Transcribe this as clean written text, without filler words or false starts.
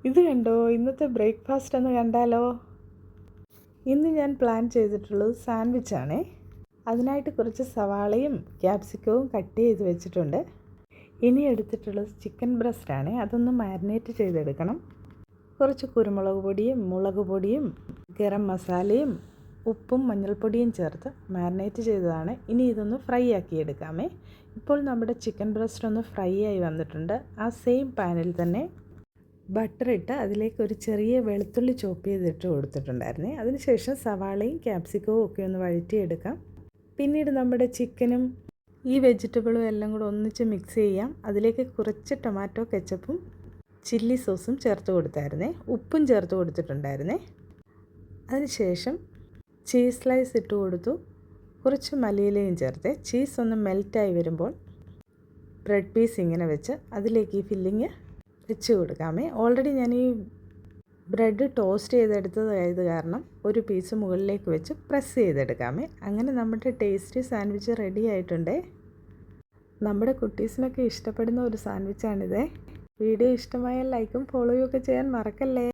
ഇത് കണ്ടോ, ഇന്നത്തെ ബ്രേക്ക്ഫാസ്റ്റ് ഒന്ന് കണ്ടാലോ. ഇന്ന് ഞാൻ പ്ലാൻ ചെയ്തിട്ടുള്ളത് സാൻഡ്വിച്ചാണേ. അതിനായിട്ട് കുറച്ച് സവാളയും ക്യാപ്സിക്കവും കട്ട് ചെയ്ത് വെച്ചിട്ടുണ്ട്. ഇനി എടുത്തിട്ടുള്ളത് ചിക്കൻ ബ്രസ്റ്റാണ്. അതൊന്ന് മാരിനേറ്റ് ചെയ്തെടുക്കണം. കുറച്ച് കുരുമുളക് പൊടിയും മുളക് പൊടിയും ഗരം മസാലയും ഉപ്പും മഞ്ഞൾപ്പൊടിയും ചേർത്ത് മാരിനേറ്റ് ചെയ്തതാണ്. ഇനി ഇതൊന്ന് ഫ്രൈ ആക്കി എടുക്കാമേ. ഇപ്പോൾ നമ്മുടെ ചിക്കൻ ബ്രസ്റ്റ് ഒന്ന് ഫ്രൈ ആയി വന്നിട്ടുണ്ട്. ആ സെയിം പാനിൽ തന്നെ ബട്ടർ ഇട്ട് അതിലേക്ക് ഒരു ചെറിയ വെളുത്തുള്ളി ചോപ്പ് ചെയ്തിട്ട് കൊടുത്തിട്ടുണ്ടായിരുന്നേ. അതിനുശേഷം സവാളയും ക്യാപ്സിക്കവും ഒക്കെ ഒന്ന് വഴറ്റിയെടുക്കാം. പിന്നീട് നമ്മുടെ ചിക്കനും ഈ വെജിറ്റബിളും എല്ലാം കൂടെ ഒന്നിച്ച് മിക്സ് ചെയ്യാം. അതിലേക്ക് കുറച്ച് ടൊമാറ്റോ കെച്ചപ്പും ചില്ലി സോസും ചേർത്ത് കൊടുത്തായിരുന്നേ. ഉപ്പും ചേർത്ത് കൊടുത്തിട്ടുണ്ടായിരുന്നേ. അതിനുശേഷം ചീസ് സ്ലൈസ് ഇട്ട് കൊടുത്തു. കുറച്ച് മല്ലിയിലയും ചേർത്ത് ചീസ് ഒന്ന് മെൽറ്റായി വരുമ്പോൾ ബ്രെഡ് പീസ് ഇങ്ങനെ വെച്ച് അതിലേക്ക് ഈ ഫില്ലിങ് വെച്ച് കൊടുക്കാമേ. ഓൾറെഡി ഞാൻ ഈ ബ്രെഡ് ടോസ്റ്റ് ചെയ്തെടുത്തതായത് കാരണം ഒരു പീസ് മുകളിലേക്ക് വെച്ച് പ്രസ് ചെയ്തെടുക്കാമേ. അങ്ങനെ നമ്മുടെ ടേസ്റ്റി സാൻഡ്വിച്ച് റെഡി ആയിട്ടുണ്ടേ. നമ്മുടെ കുട്ടീസിനൊക്കെ ഇഷ്ടപ്പെടുന്ന ഒരു സാൻഡ്വിച്ചാണിത്. വീഡിയോ ഇഷ്ടമായാൽ ലൈക്കും ഫോളോയും ഒക്കെ ചെയ്യാൻ മറക്കല്ലേ.